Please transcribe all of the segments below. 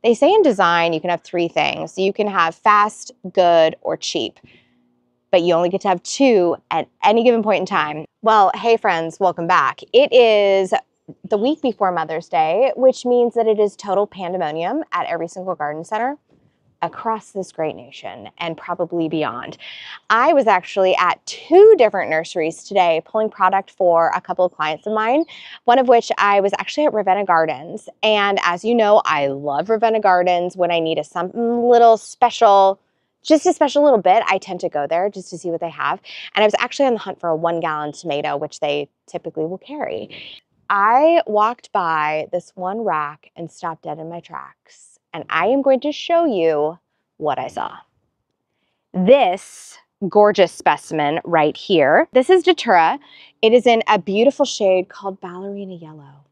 They say in design you can have three things. You can have fast, good, or cheap, but you only get to have two at any given point in time. Well, hey friends, welcome back. It is the week before Mother's Day, which means that it is total pandemonium at every single garden center across this great nation and probably beyond. I was actually at two different nurseries today pulling product for a couple of clients of mine, one of which I was actually at Ravenna Gardens. And as you know, I love Ravenna Gardens. When I need something little special, just a special little bit, I tend to go there just to see what they have. And I was actually on the hunt for a 1-gallon tomato, which they typically will carry. I walked by this one rack and stopped dead in my tracks. And I am going to show you what I saw. This gorgeous specimen right here, this is Detura. It is in a beautiful shade called Ballerina Yellow.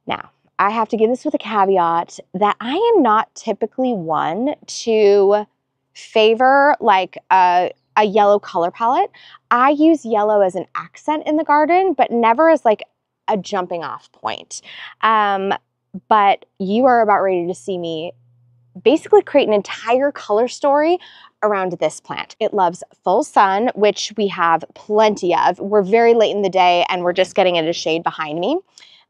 Now, I have to give this with a caveat that I am not typically one to favor like a yellow color palette. I use yellow as an accent in the garden, but never as like a jumping off point. But you are about ready to see me basically create an entire color story around this plant. It loves full sun, which we have plenty of. We're very late in the day and we're just getting into shade behind me.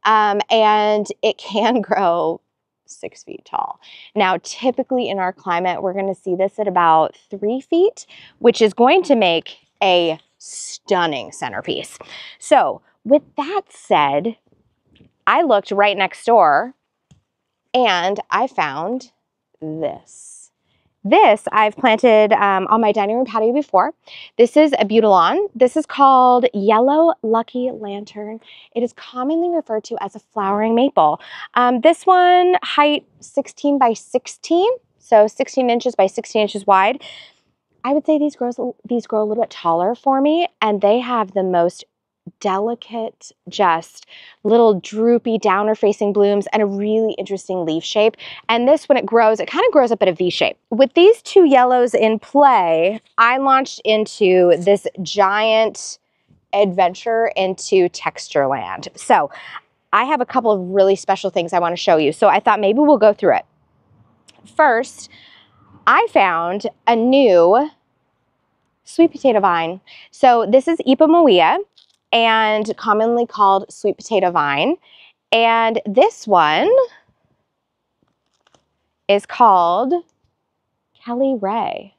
And it can grow 6 feet tall. Now, typically in our climate, we're going to see this at about 3 feet, which is going to make a stunning centerpiece. So with that said, I looked right next door and I found this. This I've planted on my dining room patio before. This is a Butylon. This is called Yellow Lucky Lantern. It is commonly referred to as a flowering maple. This one, height 16 by 16, so 16 inches by 16 inches wide. I would say these grow a little bit taller for me, and they have the most delicate, just little droopy downer facing blooms and a really interesting leaf shape. And this, when it grows, it kind of grows up at a V shape. With these two yellows in play, I launched into this giant adventure into texture land. So I have a couple of really special things I want to show you. So I thought maybe we'll go through it. First, I found a new sweet potato vine. So this is Ipomoea, and commonly called sweet potato vine. And this one is called Kelly Ray.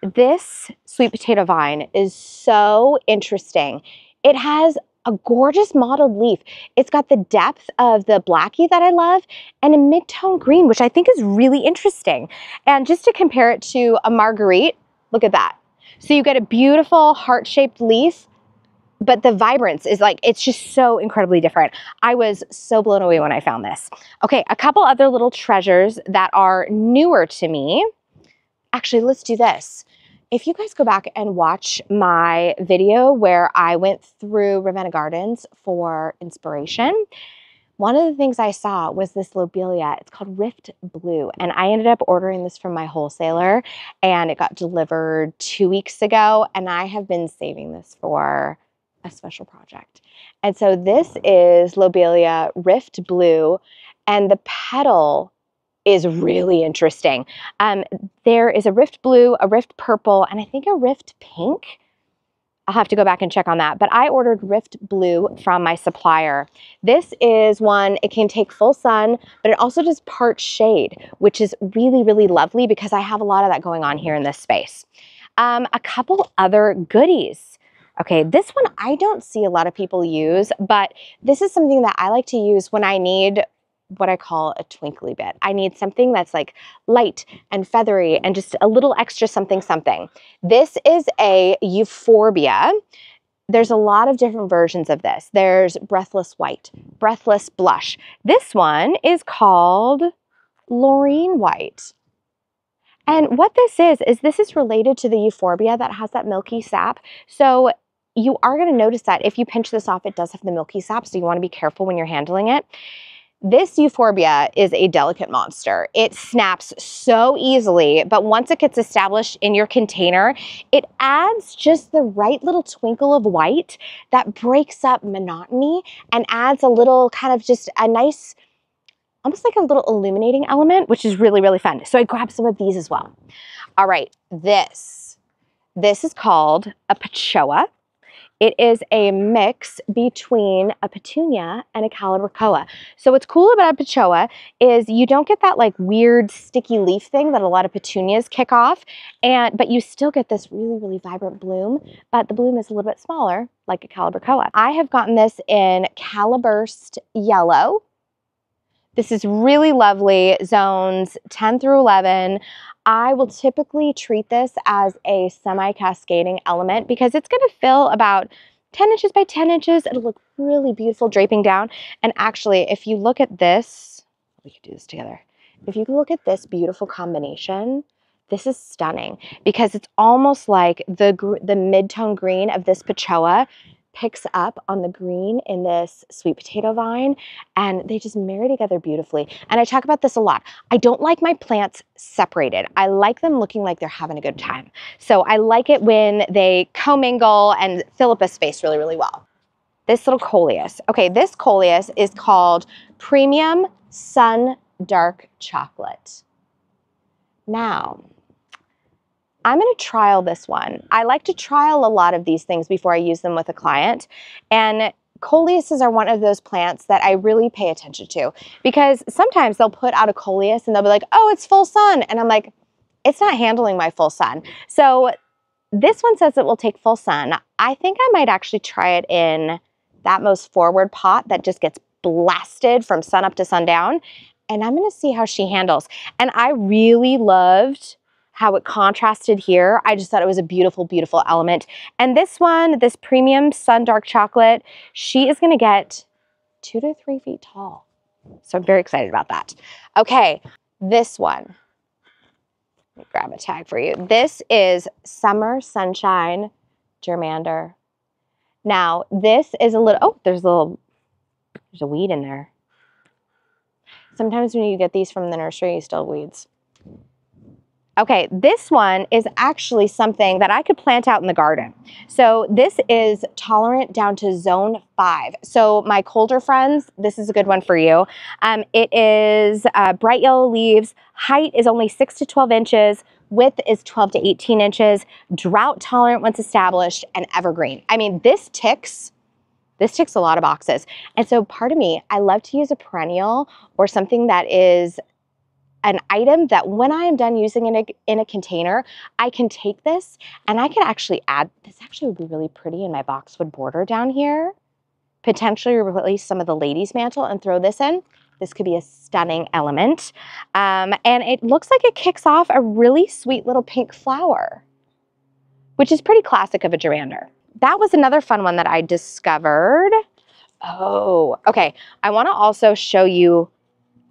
This sweet potato vine is so interesting. It has a gorgeous mottled leaf. It's got the depth of the blackie that I love and a mid-tone green, which I think is really interesting. And just to compare it to a marguerite, look at that. So you get a beautiful heart-shaped leaf, but the vibrance is like, it's just so incredibly different. I was so blown away when I found this. Okay, a couple other little treasures that are newer to me. Actually, let's do this. If you guys go back and watch my video where I went through Ravenna Gardens for inspiration, one of the things I saw was this lobelia. It's called Rift Blue, and I ended up ordering this from my wholesaler, and it got delivered 2 weeks ago, and I have been saving this for a special project. And so this is lobelia Rift Blue, and the petal is really interesting. There is a Rift Blue, a Rift Purple, and I think a Rift Pink. I'll have to go back and check on that, but I ordered Rift Blue from my supplier. This is one, it can take full sun, but it also does part shade, which is really, really lovely because I have a lot of that going on here in this space. A couple other goodies. Okay, this one I don't see a lot of people use, but this is something that I like to use when I need what I call a twinkly bit. I need something that's like light and feathery and just a little extra something something. This is a euphorbia. There's a lot of different versions of this. There's breathless white, breathless blush. This one is called Laureen white. And what this is related to the euphorbia that has that milky sap. So you are going to notice that if you pinch this off, it does have the milky sap, so you want to be careful when you're handling it. This euphorbia is a delicate monster. It snaps so easily, but once it gets established in your container, it adds just the right little twinkle of white that breaks up monotony and adds a little kind of just a nice, almost like a little illuminating element, which is really, really fun. So I grabbed some of these as well. All right, this is called a Pachoa. It is a mix between a petunia and a calibrachoa. So what's cool about a Pachoa is you don't get that like weird sticky leaf thing that a lot of petunias kick off, but you still get this really, really vibrant bloom, but the bloom is a little bit smaller like a calibrachoa. I have gotten this in Caliburst Yellow. This is really lovely, zones 10 through 11. I will typically treat this as a semi-cascading element because it's gonna fill about 10 inches by 10 inches. It'll look really beautiful draping down. And actually, if you look at this, we could do this together. If you look at this beautiful combination, this is stunning because it's almost like the mid-tone green of this Pachoa picks up on the green in this sweet potato vine, and they just marry together beautifully. And I talk about this a lot. I don't like my plants separated. I like them looking like they're having a good time. So I like it when they commingle and fill up a space really, really well. This little coleus. Okay, this coleus is called Premium Sun Dark Chocolate. Now, I'm going to trial this one. I like to trial a lot of these things before I use them with a client. And coleuses are one of those plants that I really pay attention to because sometimes they'll put out a coleus and they'll be like, oh, it's full sun. And I'm like, it's not handling my full sun. So this one says it will take full sun. I think I might actually try it in that most forward pot that just gets blasted from sun up to sundown. And I'm going to see how she handles. And I really loved how it contrasted here. I just thought it was a beautiful, beautiful element. And this one, this Premium Sun Dark Chocolate, she is gonna get 2 to 3 feet tall. So I'm very excited about that. Okay, this one. Let me grab a tag for you. This is Summer Sunshine Germander. Now, this is a little, oh, there's a weed in there. Sometimes when you get these from the nursery, you still have weeds. Okay, this one is actually something that I could plant out in the garden. So this is tolerant down to zone 5. So my colder friends, this is a good one for you. It is bright yellow leaves. Height is only 6 to 12 inches. Width is 12 to 18 inches. Drought tolerant once established and evergreen. I mean, this ticks a lot of boxes. And so part of me, I love to use a perennial or something that is an item that when I am done using in a container, I can take this and I can actually add, this actually would be really pretty in my boxwood border down here. Potentially replace some of the ladies' mantle and throw this in. This could be a stunning element. And it looks like it kicks off a really sweet little pink flower, which is pretty classic of a germander. That was another fun one that I discovered. Oh, okay. I want to also show you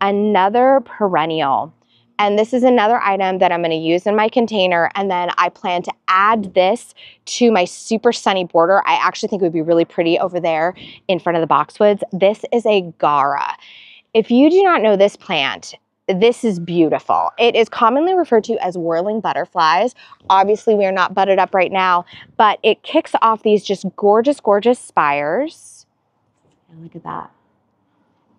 another perennial. And this is another item that I'm going to use in my container. And then I plan to add this to my super sunny border. I actually think it would be really pretty over there in front of the boxwoods. This is a Gara. If you do not know this plant, this is beautiful. It is commonly referred to as whirling butterflies. Obviously, we are not budded up right now, but it kicks off these just gorgeous, gorgeous spires. And look at that.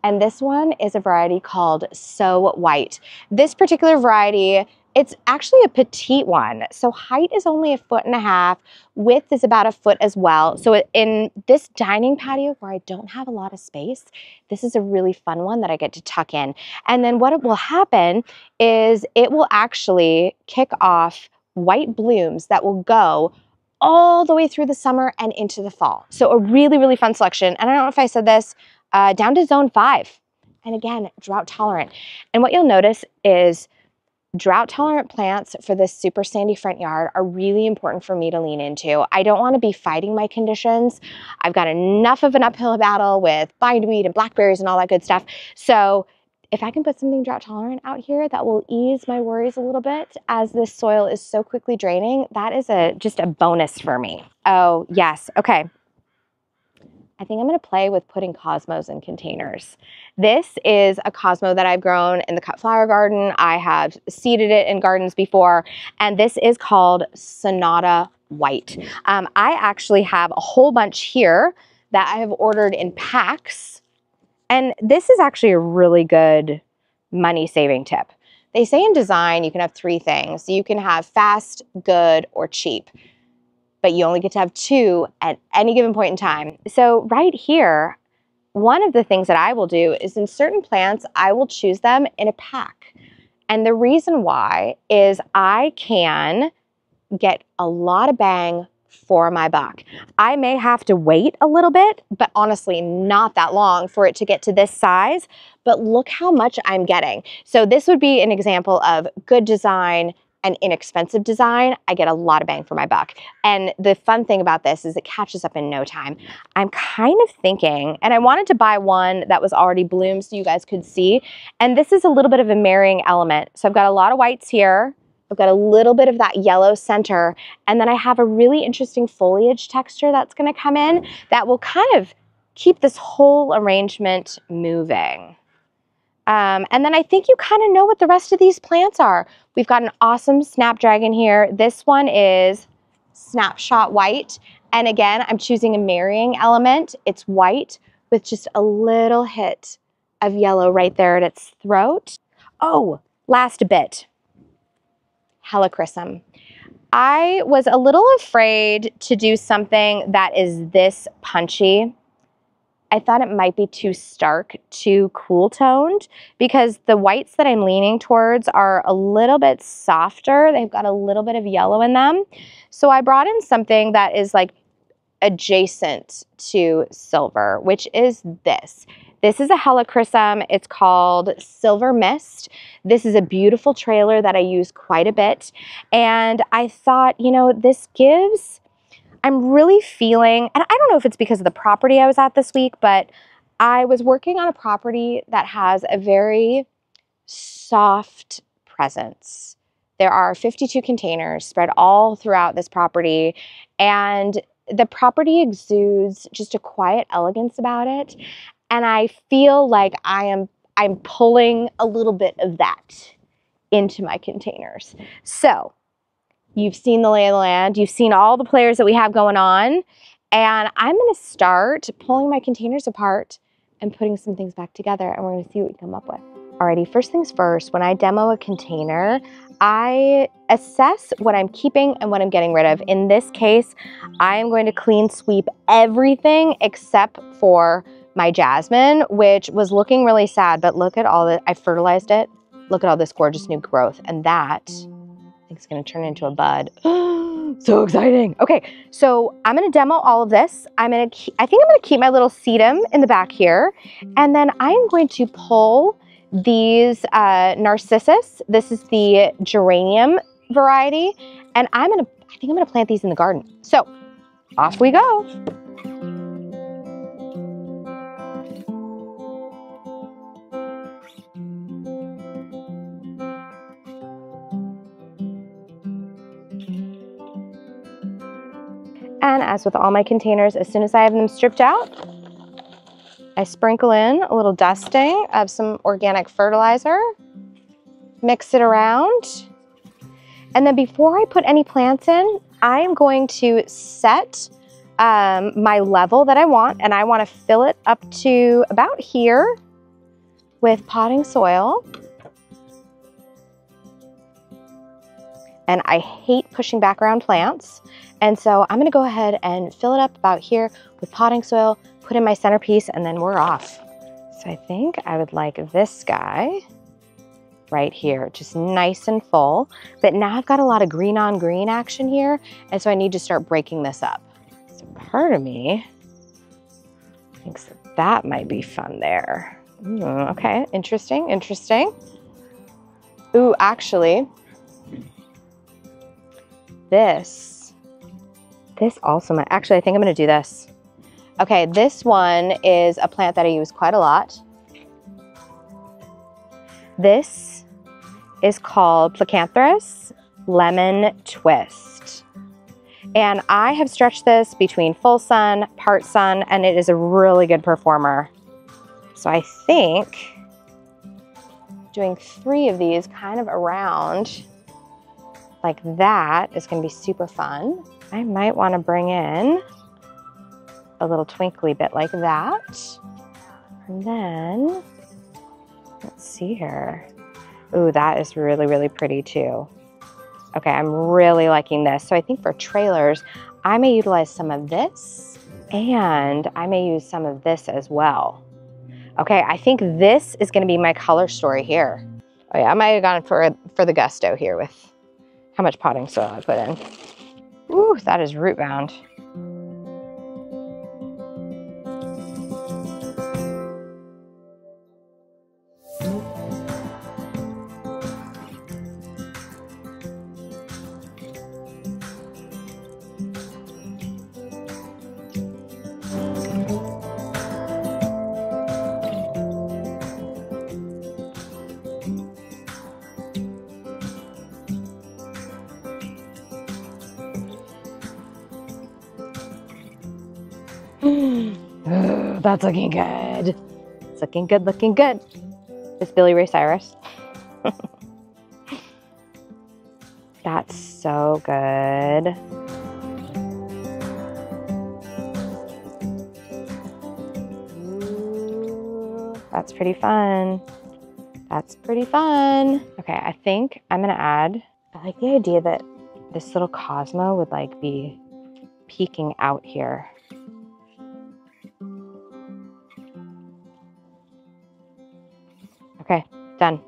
And this one is a variety called So White. This particular variety, it's actually a petite one. So height is only 1.5 feet. Width is about 1 foot as well. So in this dining patio where I don't have a lot of space, this is a really fun one that I get to tuck in. And then what will happen is it will actually kick off white blooms that will go all the way through the summer and into the fall. So a really, really fun selection. And I don't know if I said this, down to zone 5. And again, drought tolerant. And what you'll notice is drought tolerant plants for this super sandy front yard are really important for me to lean into. I don't want to be fighting my conditions. I've got enough of an uphill battle with bindweed and blackberries and all that good stuff. So if I can put something drought tolerant out here that will ease my worries a little bit as this soil is so quickly draining, that is just a bonus for me. Oh, yes. Okay. I think I'm going to play with putting cosmos in containers. This is a cosmo that I've grown in the cut flower garden. I have seeded it in gardens before, and this is called Sonata White. I actually have a whole bunch here that I have ordered in packs, and this is actually a really good money-saving tip. They say in design you can have three things. You can have fast, good, or cheap, but you only get to have two at any given point in time. So right here, one of the things that I will do is in certain plants, I will choose them in a pack. And the reason why is I can get a lot of bang for my buck. I may have to wait a little bit, but honestly, not that long for it to get to this size, but look how much I'm getting. So this would be an example of good design and inexpensive design. I get a lot of bang for my buck. And the fun thing about this is it catches up in no time. I'm kind of thinking, and I wanted to buy one that was already bloomed so you guys could see. And this is a little bit of a marrying element. So I've got a lot of whites here. I've got a little bit of that yellow center, and then I have a really interesting foliage texture that's gonna come in that will kind of keep this whole arrangement moving. And then I think you kind of know what the rest of these plants are. We've got an awesome Snapdragon here. This one is Snapshot White. And again, I'm choosing a marrying element. It's white with just a little hit of yellow right there at its throat. Oh, last bit. Helichrysum. I was a little afraid to do something that is this punchy. I thought it might be too stark, too cool toned, because the whites that I'm leaning towards are a little bit softer. They've got a little bit of yellow in them. So I brought in something that is like adjacent to silver, which is this. This is a helichrysum. It's called Silver Mist. This is a beautiful trailer that I use quite a bit. And I thought, you know, this gives, I'm really feeling, and I don't know if it's because of the property I was at this week, but I was working on a property that has a very soft presence. There are 52 containers spread all throughout this property, and the property exudes just a quiet elegance about it. And I feel like I'm pulling a little bit of that into my containers. So you've seen the lay of the land. You've seen all the players that we have going on. And I'm going to start pulling my containers apart and putting some things back together. And we're going to see what we come up with. Alrighty, first things first, when I demo a container, I assess what I'm keeping and what I'm getting rid of. In this case, I am going to clean sweep everything except for my jasmine, which was looking really sad, but look at all the, I fertilized it. Look at all this gorgeous new growth. And that, I think it's gonna turn into a bud. So exciting. Okay, so I'm gonna demo all of this. I think I'm gonna keep my little sedum in the back here. And then I'm going to pull these narcissus. This is the geranium variety. And I think I'm gonna plant these in the garden. So off we go. And as with all my containers, as soon as I have them stripped out, I sprinkle in a little dusting of some organic fertilizer, mix it around, and then before I put any plants in, I am going to set my level that I want, and I want to fill it up to about here with potting soil. And I hate pushing back around plants. And so I'm gonna go ahead and fill it up about here with potting soil, put in my centerpiece, and then we're off. So I think I would like this guy right here, just nice and full. But now I've got a lot of green on green action here, and so I need to start breaking this up. So part of me thinks that that might be fun there. Okay, interesting, interesting. Ooh, actually, this also might, actually I think I'm gonna do this. Okay, this one is a plant that I use quite a lot. This is called Plecanthus Lemon Twist. And I have stretched this between full sun, part sun, and it is a really good performer. So I think doing 3 of these kind of around like that is gonna be super fun. I might wanna bring in a little twinkly bit like that. And then, let's see here. Ooh, that is really, really pretty too. Okay, I'm really liking this. So I think for trailers, I may utilize some of this and I may use some of this as well. Okay, I think this is gonna be my color story here. Oh yeah, I might have gone for the gusto here with how much potting soil I put in. Ooh, that is root bound. That's looking good. It's looking good, looking good. It's Billy Ray Cyrus. That's so good. Ooh, that's pretty fun. That's pretty fun. Okay, I think I'm gonna add, I like the idea that this little Cosmo would like be peeking out here. Okay, done.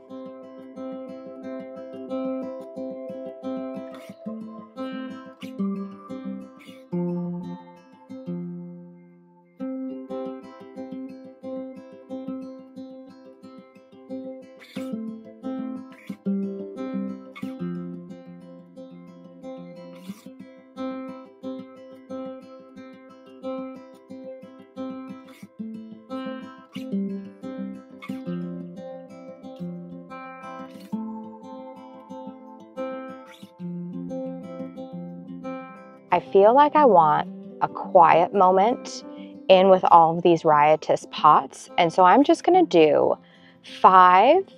I feel like I want a quiet moment in with all of these riotous pots. And so I'm just gonna do 5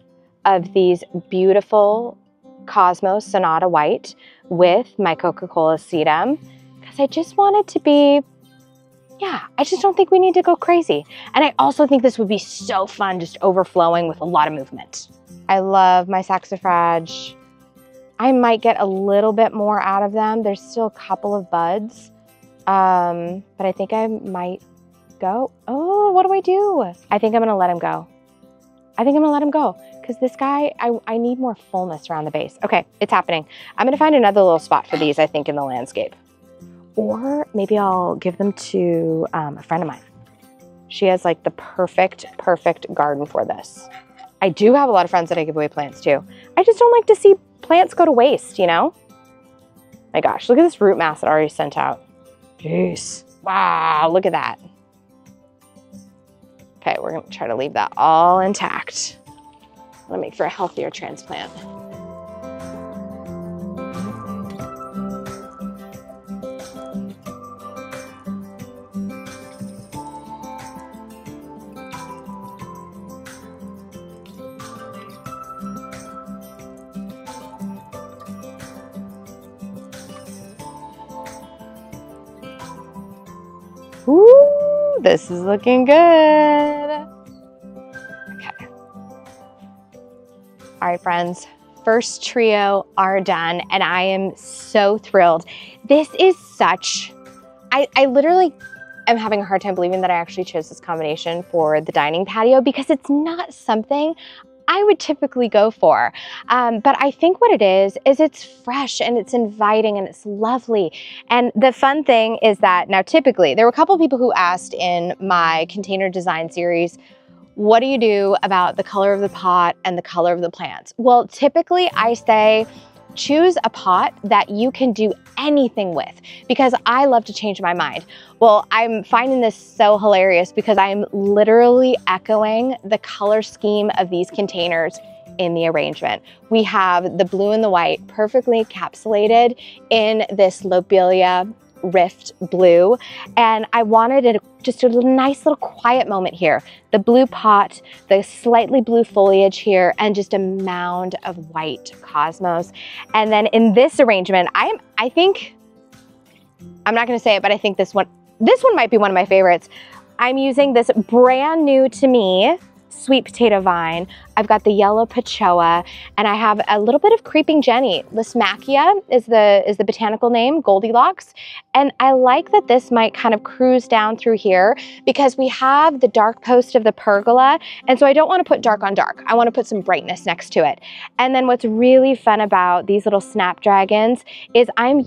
of these beautiful Cosmos Sonata White with my Coca-Cola Sedum, because I just want it to be, yeah, I just don't think we need to go crazy. And I also think this would be so fun, just overflowing with a lot of movement. I love my saxifrage. I might get a little bit more out of them. There's still a couple of buds, but I think I might go. Oh, what do I do? I think I'm gonna let him go. I think I'm gonna let him go because this guy, I need more fullness around the base. Okay, it's happening. I'm gonna find another little spot for these, I think, in the landscape. Or maybe I'll give them to a friend of mine. She has like the perfect garden for this. I do have a lot of friends that I give away plants to. I just don't like to see plants go to waste, you know? My gosh, look at this root mass that I already sent out. Jeez. Wow, look at that. Okay, we're gonna try to leave that all intact. I'm gonna make for a healthier transplant. Ooh, this is looking good. Okay. All right, friends, first trio are done and I am so thrilled. This is such, I literally am having a hard time believing that I actually chose this combination for the dining patio because it's not something I would typically go for. But I think what it is it's fresh and it's inviting and it's lovely. And the fun thing is that now typically, there were a couple of people who asked in my container design series, what do you do about the color of the pot and the color of the plants? Well, typically I say, choose a pot that you can do anything with because I love to change my mind. Well, I'm finding this so hilarious because I'm literally echoing the color scheme of these containers in the arrangement. We have the blue and the white perfectly encapsulated in this Lobelia Rift blue, and I wanted just a nice little quiet moment here. The blue pot, the slightly blue foliage here, and just a mound of white cosmos. And then in this arrangement, I think, I'm not gonna say it, but I think this one might be one of my favorites. I'm using this brand new to me sweet potato vine. I've got the yellow pechoa, and I have a little bit of creeping Jenny. Lismachia is the botanical name, Goldilocks. And I like that this might kind of cruise down through here because we have the dark post of the pergola. And so I don't want to put dark on dark. I want to put some brightness next to it. And then what's really fun about these little Snapdragons is I'm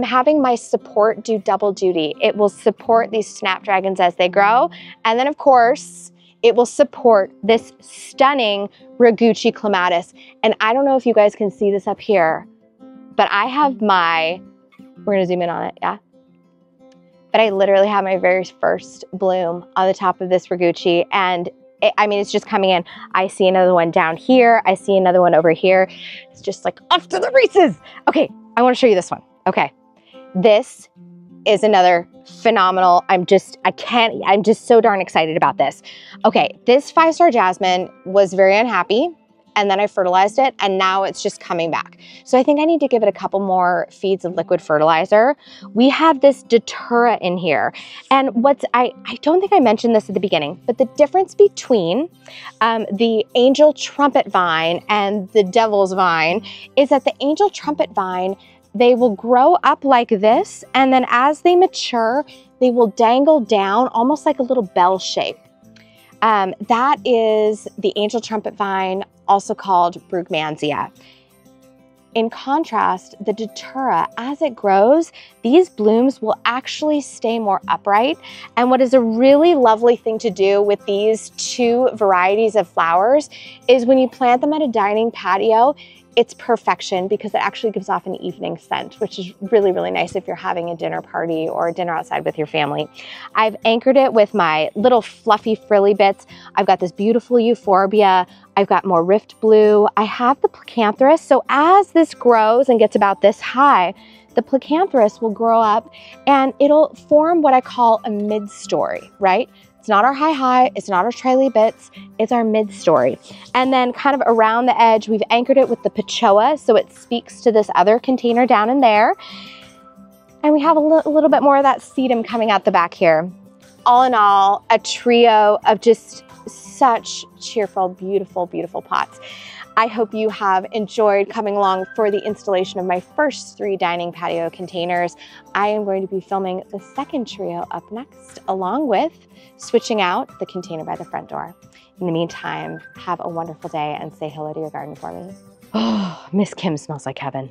having my support do double duty. It will support these Snapdragons as they grow. And then of course, it will support this stunning Ragucci clematis. And I don't know if you guys can see this up here, but I have we're gonna zoom in on it, yeah? But I literally have my very first bloom on the top of this Ragucci, and it's just coming in. I see another one down here. I see another one over here. It's just like off to the races. Okay, I wanna show you this one. Okay, this is another phenomenal, I'm just so darn excited about this. Okay, this 5-star jasmine was very unhappy, and then I fertilized it, and now it's just coming back. So I think I need to give it a couple more feeds of liquid fertilizer. We have this Detura in here, and I don't think I mentioned this at the beginning, but the difference between the angel trumpet vine and the devil's vine is that the angel trumpet vine, they will grow up like this, and then as they mature, they will dangle down almost like a little bell shape. That is the angel trumpet vine, also called Brugmansia. In contrast, the Detura, as it grows, these blooms will actually stay more upright. And what is a really lovely thing to do with these two varieties of flowers is when you plant them at a dining patio, it's perfection because it actually gives off an evening scent, which is really, really nice if you're having a dinner party or a dinner outside with your family. I've anchored it with my little fluffy frilly bits. I've got this beautiful euphorbia. I've got more rift blue. I have the plecanthrus. So as this grows and gets about this high, the plecanthrus will grow up and it'll form what I call a mid-story, right? It's not our high, it's not our trilly bits, it's our mid-story. And then kind of around the edge, we've anchored it with the pechoa, so it speaks to this other container down in there. And we have a little bit more of that sedum coming out the back here. All in all, a trio of just such cheerful, beautiful, beautiful pots. I hope you have enjoyed coming along for the installation of my first 3 dining patio containers. I am going to be filming the second trio up next, along with switching out the container by the front door. In the meantime, have a wonderful day and say hello to your garden for me. Oh, Miss Kim smells like heaven.